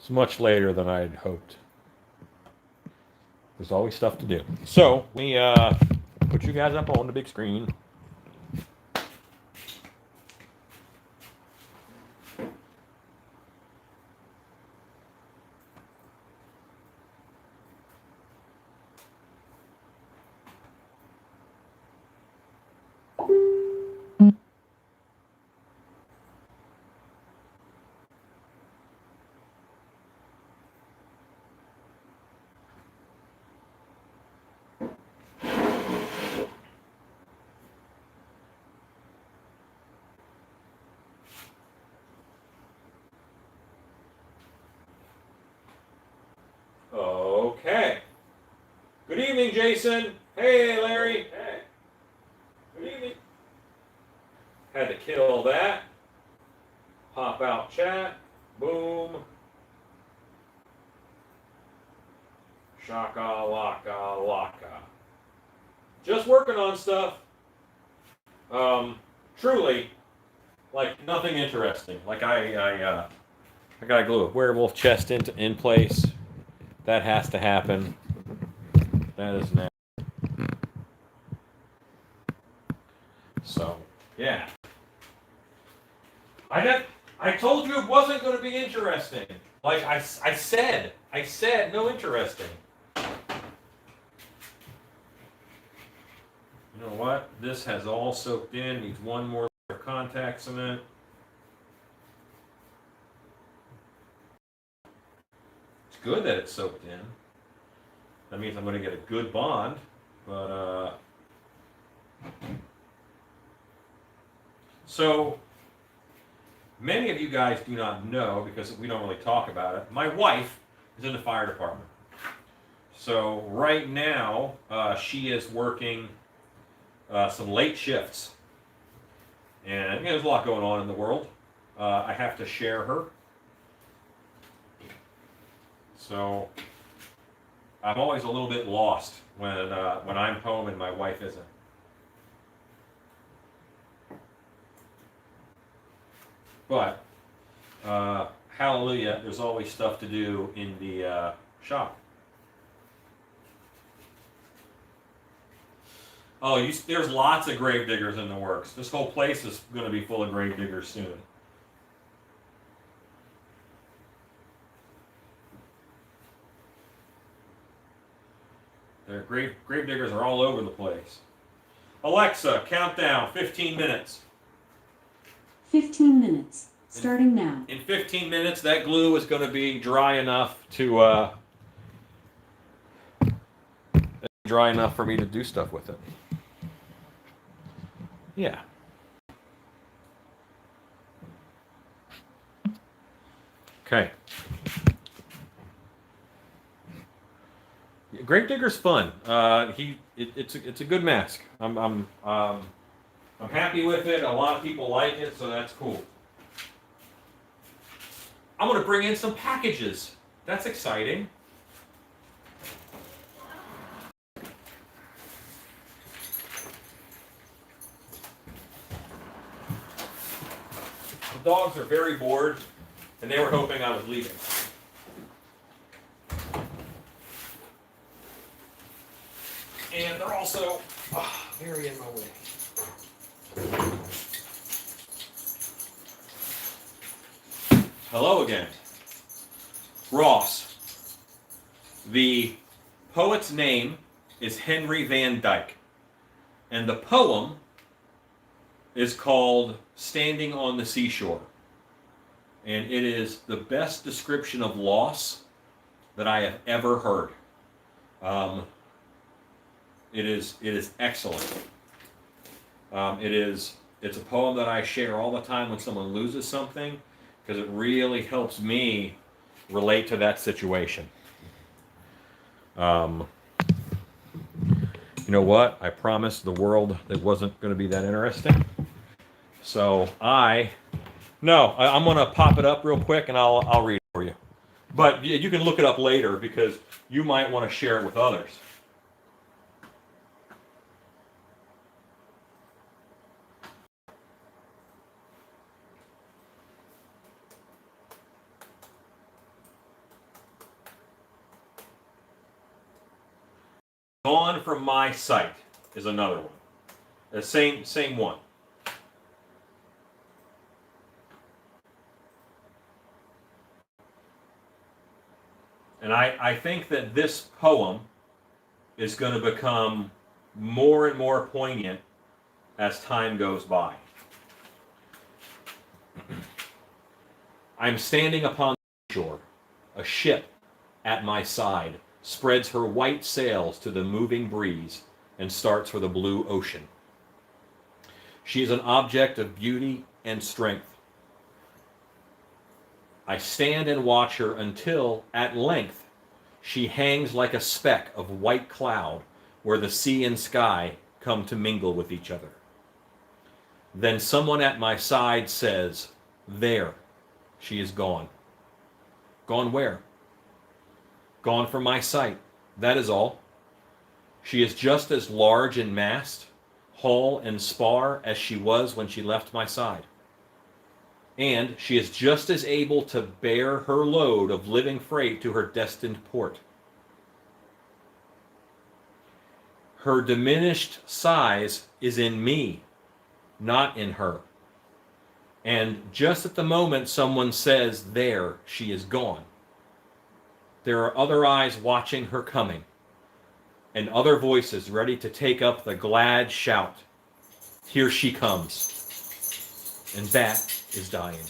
It's much later than I had hoped. There's always stuff to do. So we put you guys up on the big screen. Okay. Good evening, Jason. Hey, Larry. Hey. Good evening. Had to kill that. Pop out chat. Boom. Shaka laka laka. Just working on stuff. Truly, like nothing interesting. Like I gotta glue a werewolf chest in place. That has to happen. That is now. So yeah. I told you it wasn't going to be interesting. Like I said no interesting. You know what? This has all soaked in. Needs one more layer of contact cement. It's good that it's soaked in. That means I'm going to get a good bond. But so many of you guys do not know, because we don't really talk about it. My wife is in the fire department. So right now, she is working some late shifts. And there's a lot going on in the world. I have to share her. So I'm always a little bit lost when I'm home and my wife isn't. But hallelujah, there's always stuff to do in the shop. Oh, there's lots of grave diggers in the works. This whole place is going to be full of grave diggers soon. Grave diggers are all over the place. Alexa, countdown, 15 minutes. 15 minutes, starting now. In 15 minutes, that glue is going to be dry enough to for me to do stuff with it. Yeah. Okay. Gravedigger's fun. It's a good mask. I'm happy with it. A lot of people like it, so that's cool. I'm going to bring in some packages. That's exciting. The dogs are very bored, and they were hoping I was leaving. And they're also very in my way. Hello again. Ross. The poet's name is Henry Van Dyke. And the poem is called Standing on the Seashore. And it is the best description of loss that I have ever heard. It is excellent. It's a poem that I share all the time when someone loses something, because it really helps me relate to that situation. You know what? I promised the world it wasn't going to be that interesting. So I'm going to pop it up real quick and I'll read it for you. But you can look it up later because you might want to share it with others. Gone from my sight is another one. The same one. And I think that this poem is going to become more and more poignant as time goes by. I'm standing upon the shore. A ship at my side spreads her white sails to the moving breeze and starts for the blue ocean. She is an object of beauty and strength. I stand and watch her until, at length, she hangs like a speck of white cloud where the sea and sky come to mingle with each other. Then someone at my side says, "There, she is gone." Gone where? Gone from my sight. That is all. She is just as large in mast, hull, and spar as she was when she left my side. And she is just as able to bear her load of living freight to her destined port. Her diminished size is in me, not in her. And just at the moment someone says, "There, she is gone," there are other eyes watching her coming, and other voices ready to take up the glad shout, "Here she comes." And that is dying.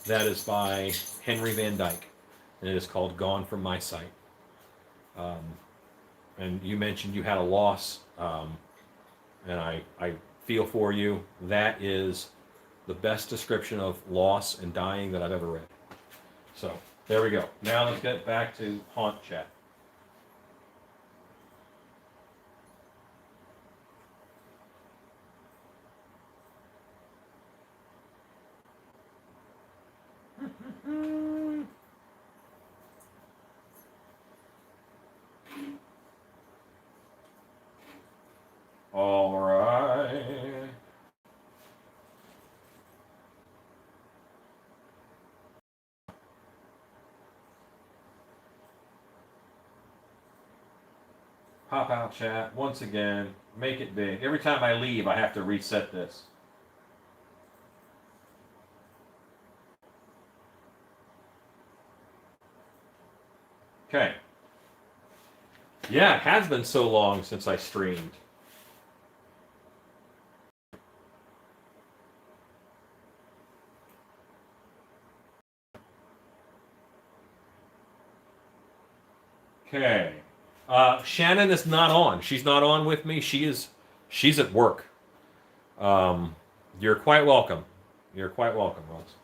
That is by Henry Van Dyke, and it is called Gone from My Sight. And you mentioned you had a loss, and I feel for you. That is the best description of loss and dying that I've ever read. So, there we go. Now let's get back to haunt chat. All right. Pop out chat once again. Make it big. Every time I leave, I have to reset this. Okay. Yeah, it has been so long since I streamed. Okay. Shannon is not on. She's not on with me. She's at work. You're quite welcome. You're quite welcome, Rose.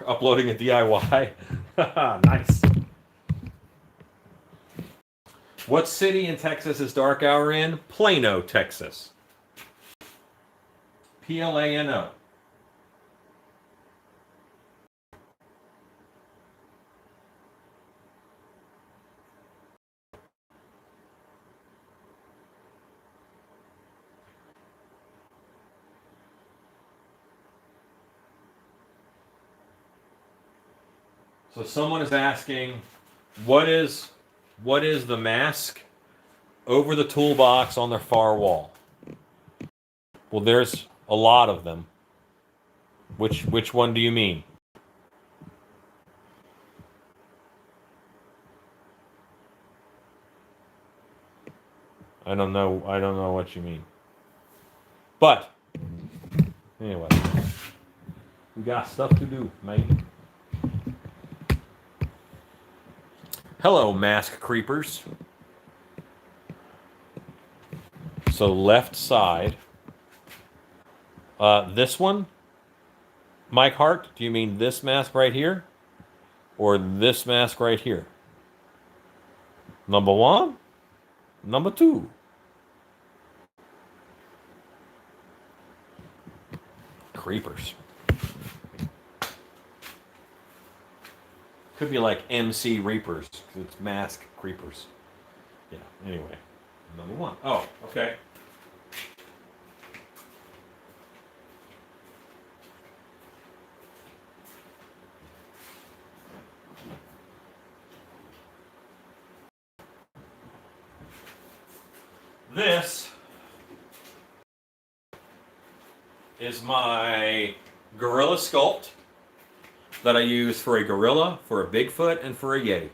Uploading a DIY. Nice. What city in Texas is dark hour in? Plano, Texas. Plano. So someone is asking, what is the mask over the toolbox on their far wall? Well, there's a lot of them. Which one do you mean? I don't know what you mean. But anyway, we got stuff to do, mate. Hello, mask creepers. So left side. This one? Mike Hart, do you mean this mask right here? Or this mask right here? Number one? Number two? Creepers. Could be like MC Reapers. It's mask creepers. Yeah, anyway. Number one. Oh, okay. This is my gorilla sculpt that I use for a gorilla, for a Bigfoot, and for a Yeti.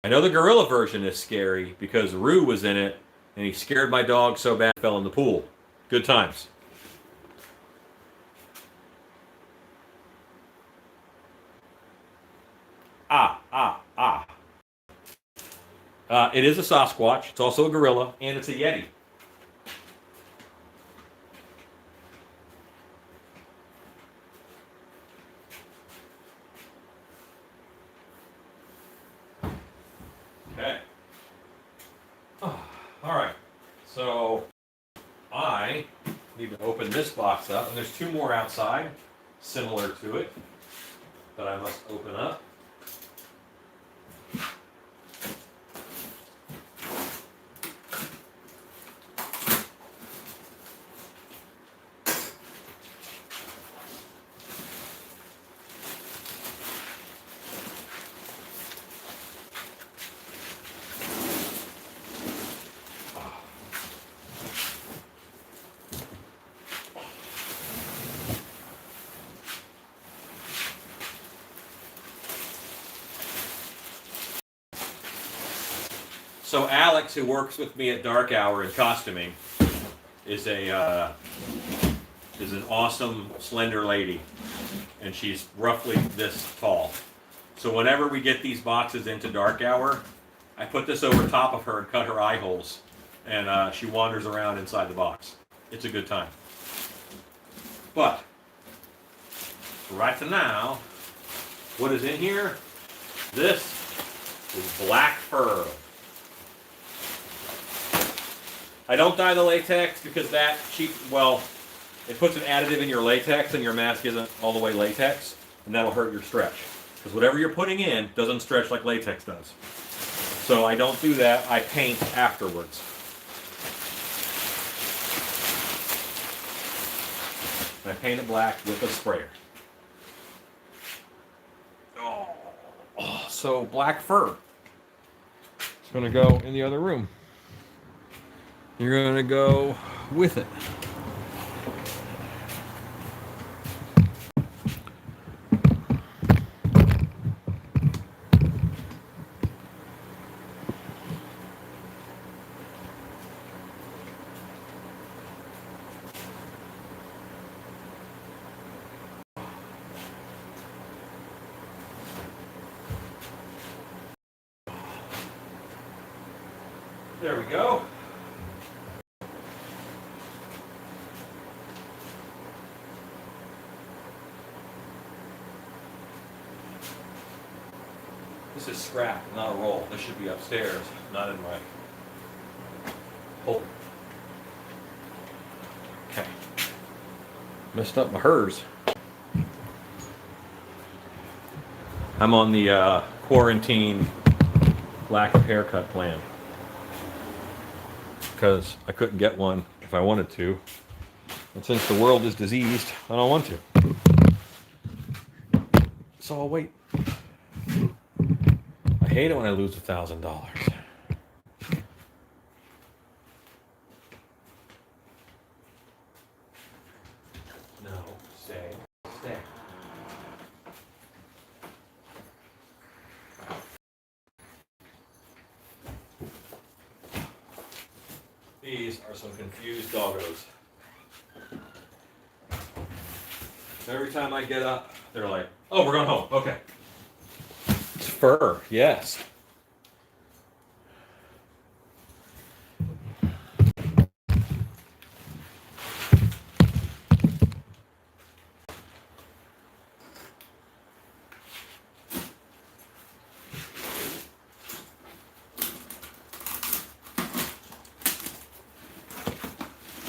I know the gorilla version is scary because Rue was in it and he scared my dog so bad I fell in the pool. Good times. It is a Sasquatch. It's also a gorilla, and it's a Yeti. Okay. All right. So I need to open this box up, and there's two more outside, similar to it, that I must open up. So Alex, who works with me at Dark Hour in costuming, is an awesome slender lady, and she's roughly this tall. So whenever we get these boxes into Dark Hour, I put this over top of her and cut her eye holes, and she wanders around inside the box. It's a good time. But right to now, what is in here? This is black fur. I don't dye the latex because that it puts an additive in your latex and your mask isn't all the way latex, and that'll hurt your stretch. Because whatever you're putting in doesn't stretch like latex does. So I don't do that, I paint afterwards. And I paint it black with a sprayer. So black fur. It's gonna go in the other room. You're going to go with it. There we go. This is scrap, not a roll. This should be upstairs, not in my hole. Okay. Messed up my hers. I'm on the quarantine lack of haircut plan. Because I couldn't get one if I wanted to. And since the world is diseased, I don't want to. So I'll wait. I hate it when I lose $1,000. No, stay. These are some confused doggos. Every time I get up, they're like, oh, we're going home. Okay. It's fur, yes.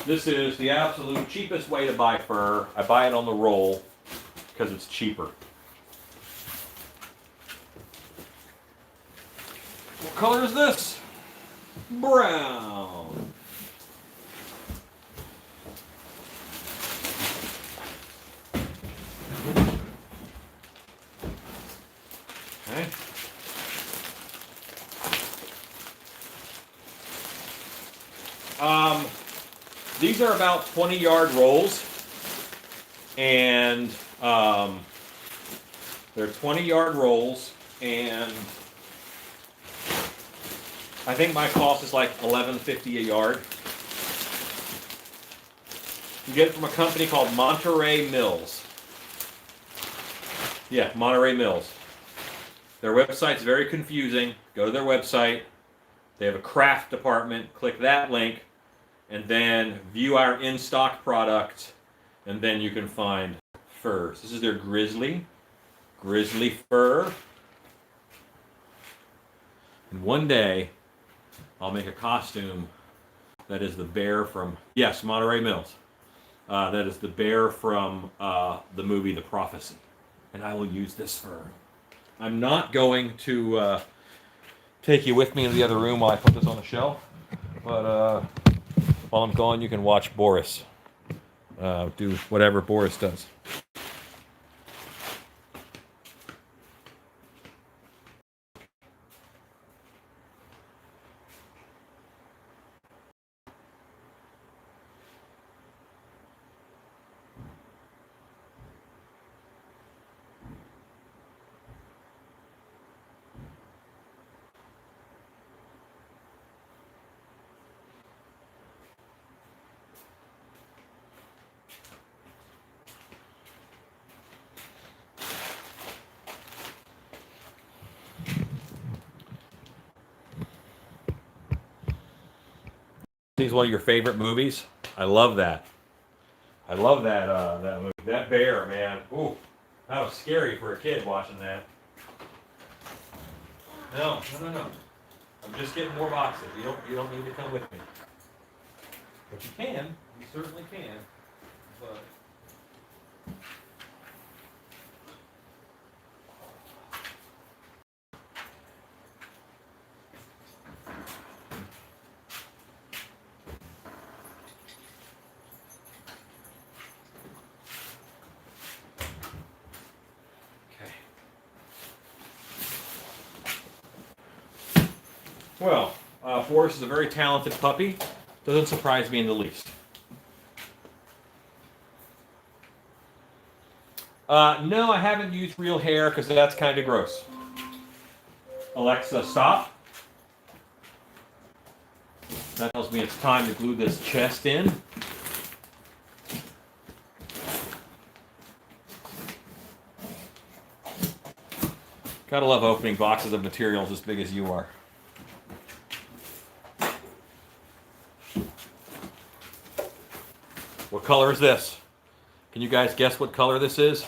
This is the absolute cheapest way to buy fur. I buy it on the roll because it's cheaper. What color is this? Brown. Okay. These are about 20-yard rolls, and they're 20-yard rolls, and I think my cost is like $11.50 a yard. You get it from a company called Monterey Mills. Yeah, Monterey Mills. Their website's very confusing. Go to their website. They have a craft department. Click that link, and then view our in-stock product, and then you can find furs. This is their grizzly fur. And one day, I'll make a costume that is the bear from, yes, Monterey Mills. That is the bear from the movie The Prophecy. And I will use this fur. I'm not going to take you with me into the other room while I put this on the shelf. But while I'm gone, you can watch Boris do whatever Boris does. Is one of your favorite movies? I love that. I love that that movie. That bear, man. Ooh, that was scary for a kid watching that. No. I'm just getting more boxes. You don't need to come with me. But you can. You certainly can. But well, Boris is a very talented puppy. Doesn't surprise me in the least. No, I haven't used real hair because that's kind of gross. Alexa, stop. That tells me it's time to glue this chest in. Gotta love opening boxes of materials as big as you are. What color is this? Can you guys guess what color this is?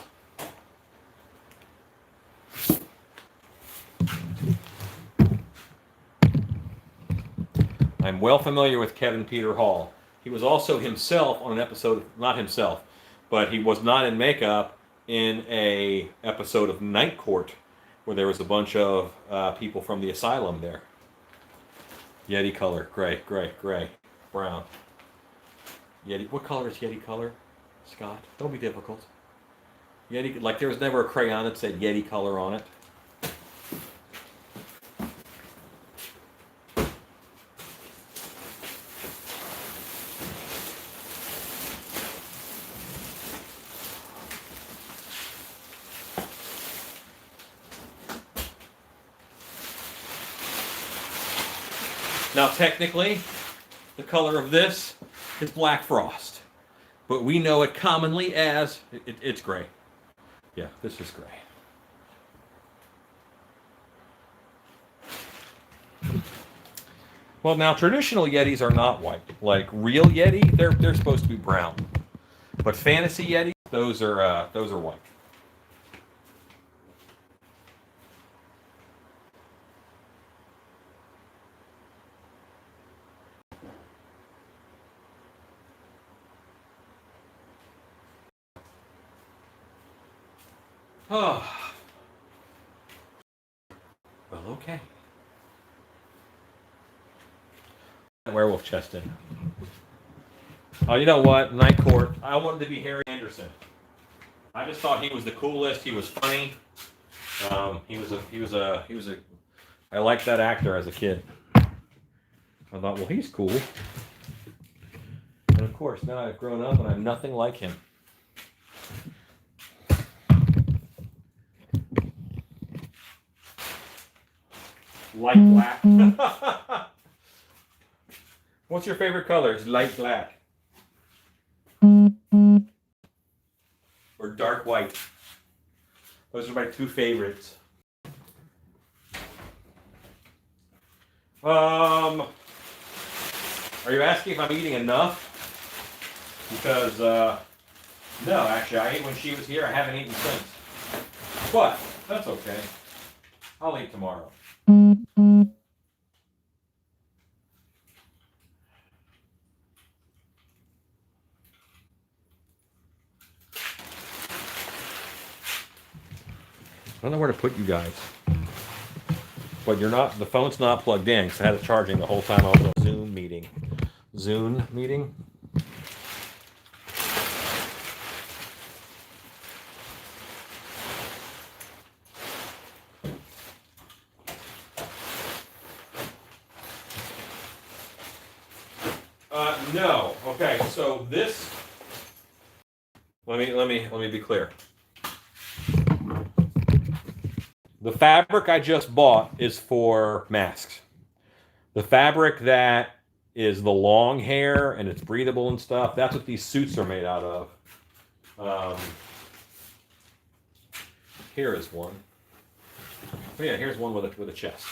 I'm well familiar with Kevin Peter Hall. He was also himself on an episode, not himself, but he was not in makeup in a episode of Night Court where there was a bunch of people from the asylum there. Yeti color, gray, brown. Yeti, what color is Yeti color? Scott, don't be difficult. Yeti, like there was never a crayon that said Yeti color on it. Now technically, the color of this is black frost, but we know it commonly as, it's gray. Yeah, this is gray. Well, now traditional Yetis are not white. Like real Yeti, they're supposed to be brown. But fantasy Yetis, those are white. Oh. Well, okay. Werewolf chest in. Oh, you know what? Night Court. I wanted to be Harry Anderson. I just thought he was the coolest. He was funny. He was a. I liked that actor as a kid. I thought, well, he's cool. And course, now I've grown up and I'm nothing like him. Light black. What's your favorite color? It's light black. Or dark white. Those are my two favorites. Are you asking if I'm eating enough? Because, no, actually, I ate when she was here. I haven't eaten since. But, that's okay. I'll eat tomorrow. I don't know where to put you guys. But you're not, the phone's not plugged in because I had it charging the whole time I was on Zoom meeting. Zoom meeting? No. Okay, so this, let me be clear. The fabric I just bought is for masks. The fabric that is the long hair and it's breathable and stuff, that's what these suits are made out of. Here is one. Oh yeah, here's one with a chest.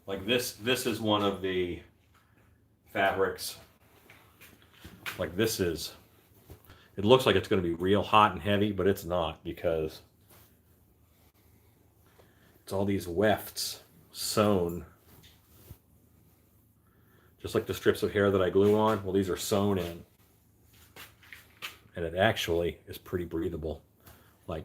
Like this is one of the fabrics. Like this is, it looks like it's going to be real hot and heavy, but it's not because it's all these wefts sewn. Just like the strips of hair that I glue on, well, these are sewn in. And it actually is pretty breathable. Like,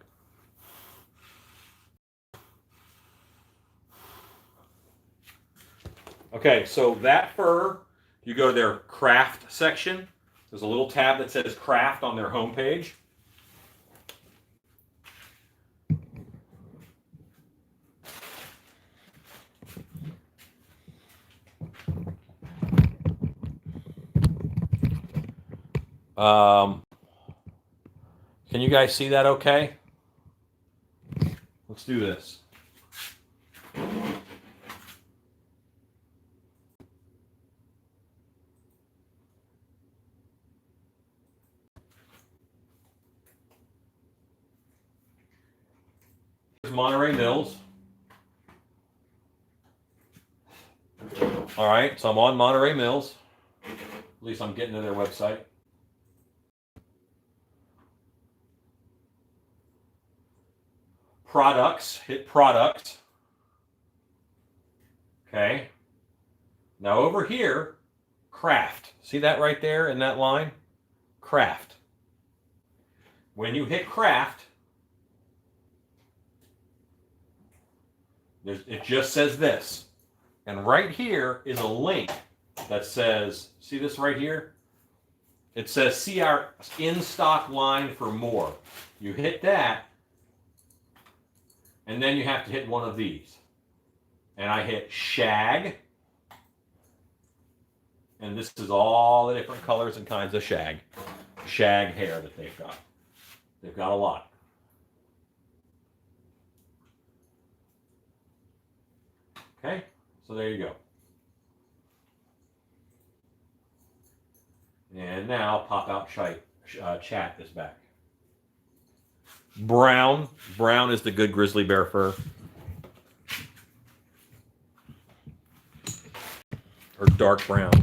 okay, so that fur, you go to their craft section. There's a little tab that says craft on their homepage. Can you guys see that okay? Let's do this. Here's Monterey Mills. All right, so I'm on Monterey Mills. At least I'm getting to their website. Products, hit products. Okay. Now over here, craft. See that right there in that line? Craft. When you hit craft, it just says this. And right here is a link that says, see this right here? It says, see our in-stock line for more. You hit that, and then you have to hit one of these. And I hit shag. And this is all the different colors and kinds of shag hair that they've got. They've got a lot. Okay, so there you go. And now pop-out chat is back. Brown is the good grizzly bear fur. Or dark brown.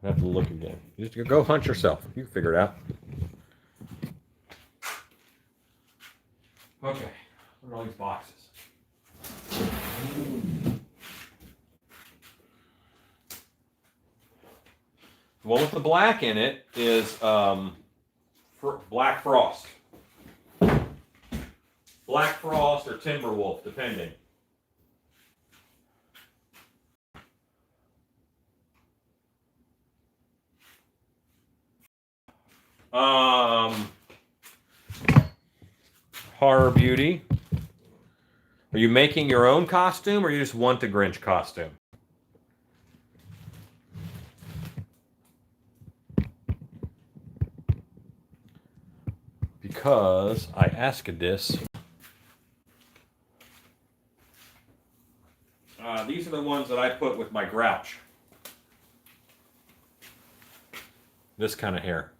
I have to look again. You just go hunt yourself. You can figure it out. Okay, what are all these boxes? The one with the black in it is Black Frost. Black Frost or Timberwolf, depending. Horror Beauty. Are you making your own costume or you just want the Grinch costume? because I asked this. These are the ones that I put with my grouch. This kind of hair.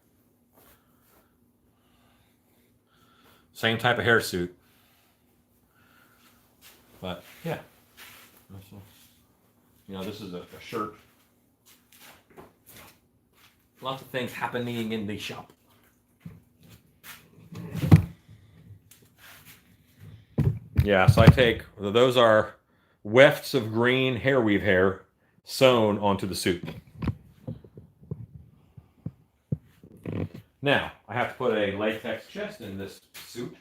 Same type of hair suit. But yeah. You know, this is a shirt. Lots of things happening in the shop. Yeah, so I take, those are wefts of green hair weave hair sewn onto the suit. Now, I have to put a latex chest in this suit.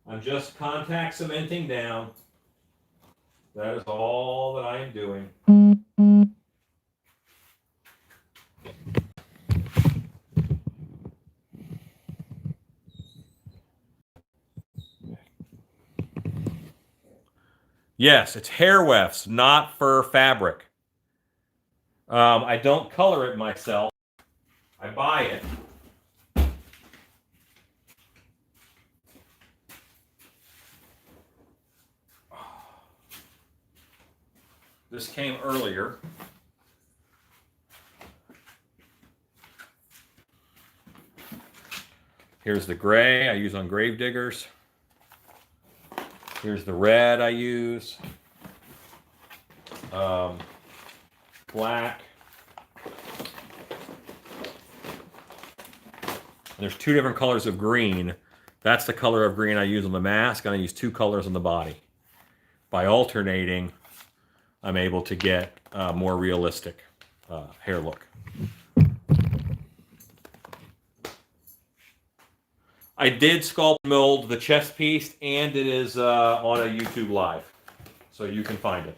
I'm just contact cementing down. That is all that I am doing. Yes, it's hair wefts, not fur fabric. I don't color it myself. I buy it. This came earlier. Here's the gray I use on grave diggers. Here's the red I use. Black. And there's two different colors of green. That's the color of green I use on the mask, and I use two colors on the body. By alternating, I'm able to get a more realistic hair look. I did sculpt mold the chest piece, and it is on a YouTube Live, so you can find it.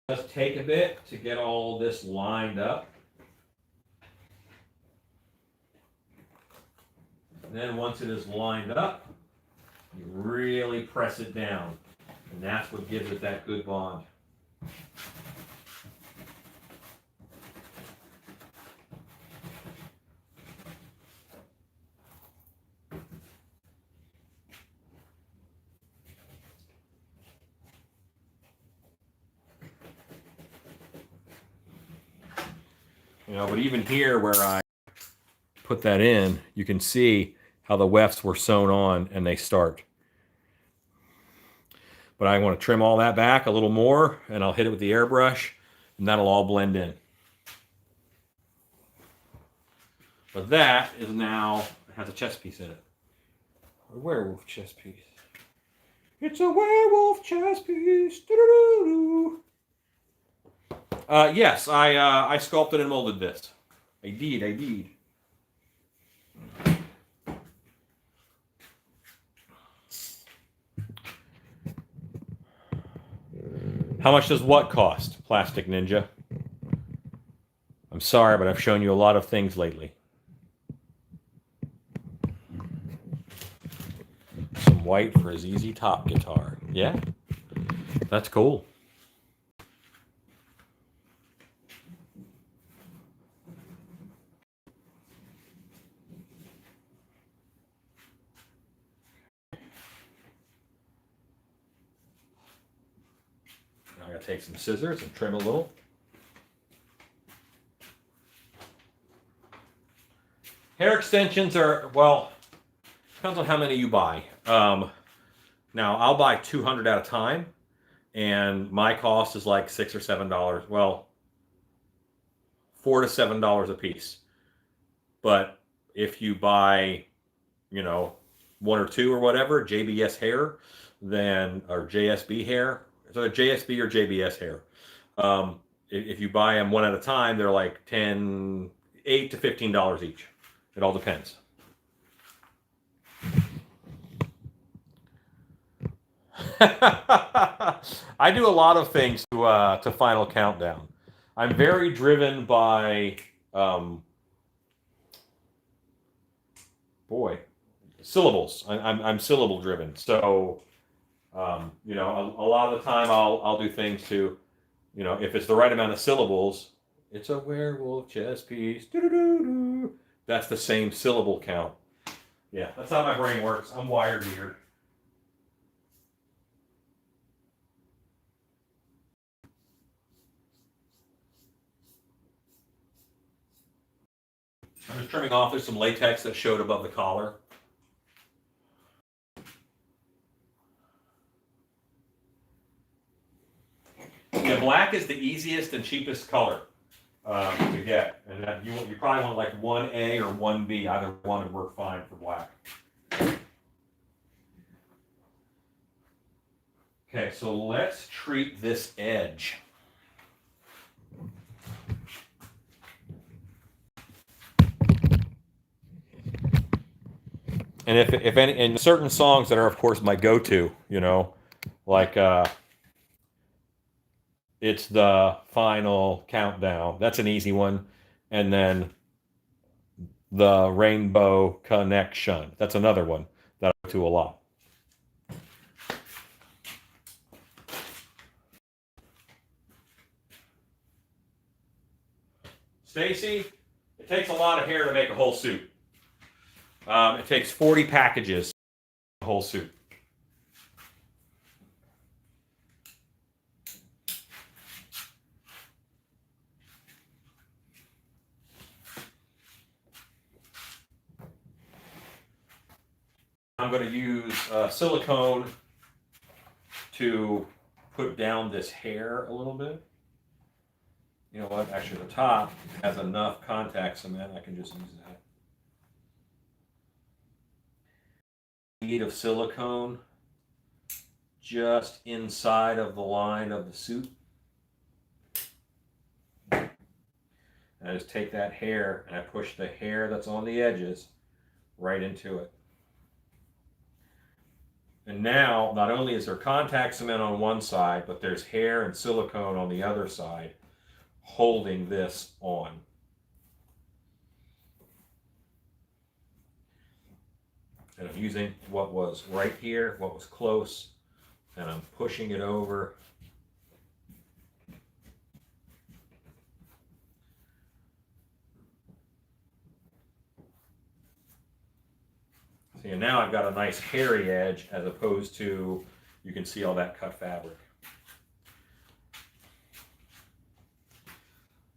Just take a bit to get all this lined up. And then once it is lined up, you really press it down. And that's what gives it that good bond. You know, but even here where I put that in, you can see how the wefts were sewn on and they start. But I want to trim all that back a little more, and I'll hit it with the airbrush, and that'll all blend in. But that is now, it has a chest piece in it. A werewolf chest piece. It's a werewolf chest piece. Doo-doo-doo-doo. Yes, I sculpted and molded this. I did. How much does what cost, Plastic Ninja? I'm sorry, but I've shown you a lot of things lately. Some white for his easy top guitar. Yeah, that's cool. gotta take some scissors and trim a little. Hair extensions are, well, depends on how many you buy. Now, I'll buy 200 at a time, and my cost is like $6 or $7. Well, $4 to $7 a piece. But if you buy, you know, one or two or whatever, JBS hair, then, or JSB hair, so JSB or JBS hair. If you buy them one at a time, they're like $8 to $15 each. It all depends. I do a lot of things to Final Countdown. I'm very driven by, syllables. I'm syllable driven. So, you know, a lot of the time I'll do things to, you know, if it's the right amount of syllables, it's a werewolf chess piece. Doo-doo-doo-doo. That's the same syllable count. Yeah, that's how my brain works. I'm wired weird. I'm just trimming off. There's some latex that showed above the collar. Yeah, black is the easiest and cheapest color to get, and that you probably want like 1A or 1B. Either one would work fine for black. Okay, so let's treat this edge. And if any, in certain songs that are of course my go-to, you know, like it's the Final Countdown. That's an easy one. And then the Rainbow Connection. That's another one that I go to a lot. Stacy, it takes a lot of hair to make a whole suit. It takes 40 packages, a whole suit. I'm going to use silicone to put down this hair a little bit. You know what? Actually, the top has enough contact cement. I can just use that. Bead of silicone just inside of the line of the suit. And I just take that hair and I push the hair that's on the edges right into it. And now, not only is there contact cement on one side, but there's hair and silicone on the other side holding this on. And I'm using what was right here, what was close, and I'm pushing it over. See, and now I've got a nice hairy edge as opposed to, you can see all that cut fabric.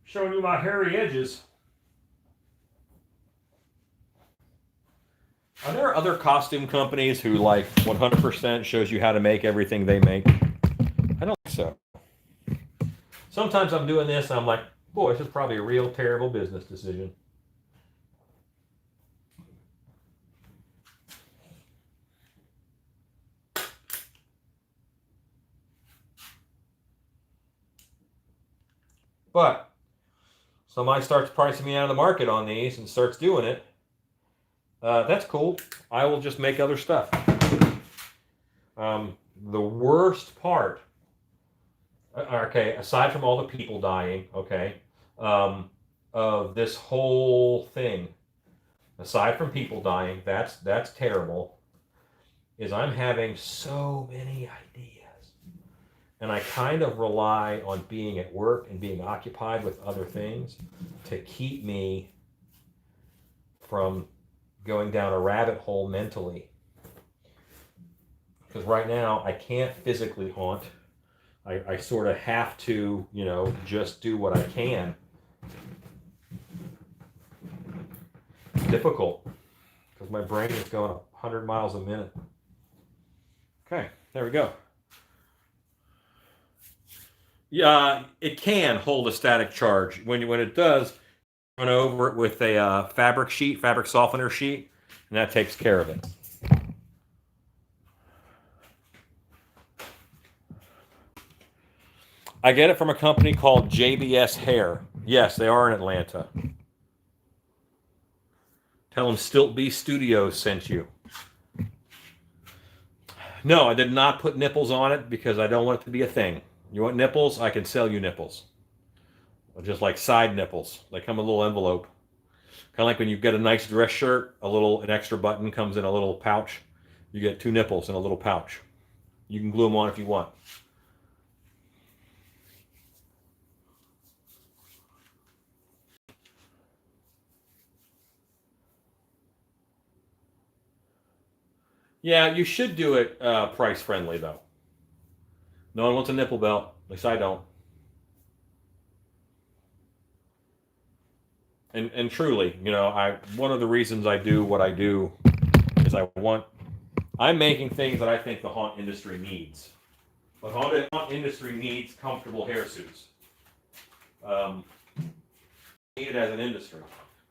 Showing you my hairy edges. Are there other costume companies who like 100% shows you how to make everything they make? I don't think so. Sometimes I'm doing this and I'm like, boy, this is probably a real terrible business decision. But somebody starts pricing me out of the market on these and starts doing it. That's cool. I will just make other stuff. The worst part, okay, aside from all the people dying, okay, of this whole thing, aside from people dying, that's terrible, is I'm having so many ideas. And I kind of rely on being at work and being occupied with other things to keep me from going down a rabbit hole mentally. Because right now I can't physically haunt. I sort of have to, just do what I can. It's difficult because my brain is going 100 miles a minute. Okay, there we go. Yeah, it can hold a static charge. When it does, run over it with a fabric softener sheet, and that takes care of it. I get it from a company called JBS Hair. Yes, they are in Atlanta. Tell them Stilt B Studios sent you. No, I did not put nipples on it because I don't want it to be a thing. You want nipples? I can sell you nipples. Just like side nipples. They come in a little envelope. Kind of like when you get a nice dress shirt, an extra button comes in a little pouch. You get 2 nipples in a little pouch. You can glue them on if you want. Yeah, you should do it price friendly though. No one wants a nipple belt. At least I don't. And truly, one of the reasons I do what I do is I'm making things that I think the haunt industry needs. The haunt industry needs comfortable hair suits. Need it as an industry.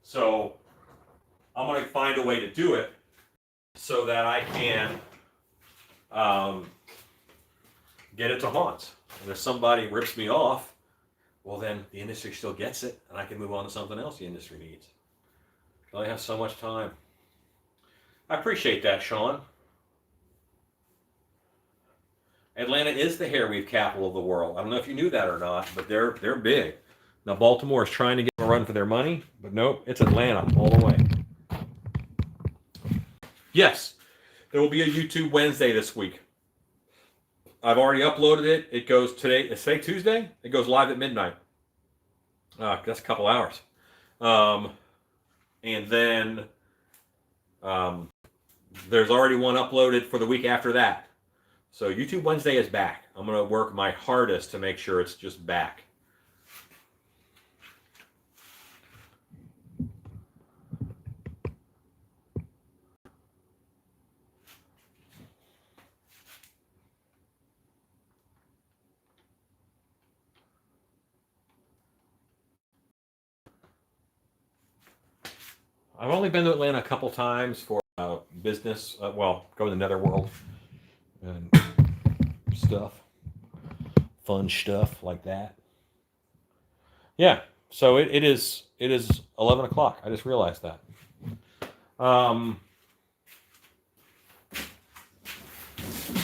So I'm going to find a way to do it so that I can get it to haunts. And if somebody rips me off, well, then the industry still gets it, and I can move on to something else the industry needs. I only have so much time. I appreciate that, Sean. Atlanta is the hair weave capital of the world. I don't know if you knew that or not, but they're big. Now Baltimore is trying to get a run for their money, but nope, it's Atlanta all the way. Yes, there will be a YouTube Wednesday this week. I've already uploaded it. It goes today. It's today Tuesday. It goes live at midnight. That's a couple hours. And then there's already one uploaded for the week after that. So YouTube Wednesday is back. I'm going to work my hardest to make sure it's just back. I've only been to Atlanta a couple times for business. Go to the netherworld and stuff, fun stuff like that. Yeah, so it is 11 o'clock. I just realized that.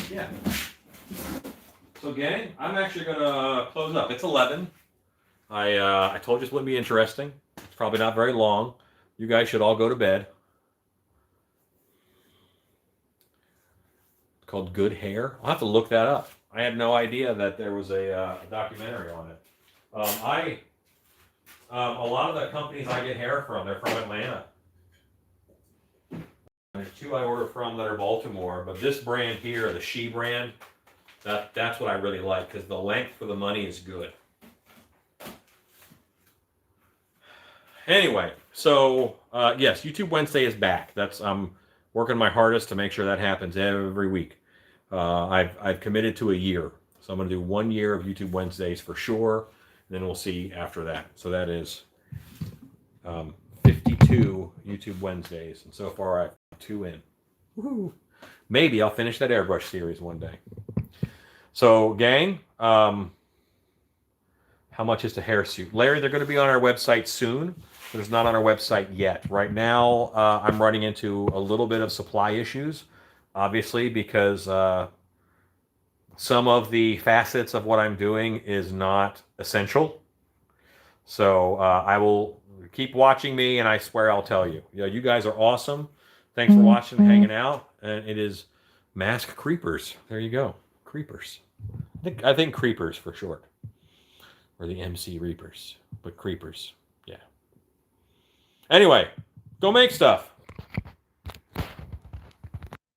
Yeah. So gang, I'm actually gonna close up. It's 11. I told you this wouldn't be interesting. It's probably not very long. You guys should all go to bed. It's called Good Hair. I'll have to look that up. I had no idea that there was a documentary on it. A lot of the companies I get hair from, they're from Atlanta. There's 2 I order from that are Baltimore, but this brand here, the She brand, that's what I really like because the length for the money is good. Anyway, so yes, YouTube Wednesday is back. I'm working my hardest to make sure that happens every week. I've committed to a year, so I'm going to do 1 year of YouTube Wednesdays for sure. And then we'll see after that. So that is 52 YouTube Wednesdays, and so far I've 2 in. Woo-hoo. Maybe I'll finish that airbrush series one day. So, gang, how much is the hair suit? Larry, they're going to be on our website soon. But it's not on our website yet. Right now, I'm running into a little bit of supply issues, obviously, because some of the facets of what I'm doing is not essential. So I will keep watching me, and I swear I'll tell you. You guys are awesome. Thanks for watching and hanging out. And it is Mask Creepers. There you go. Creepers. I think Creepers for short. Or the MC Reapers. But Creepers. Yeah. Anyway, go make stuff.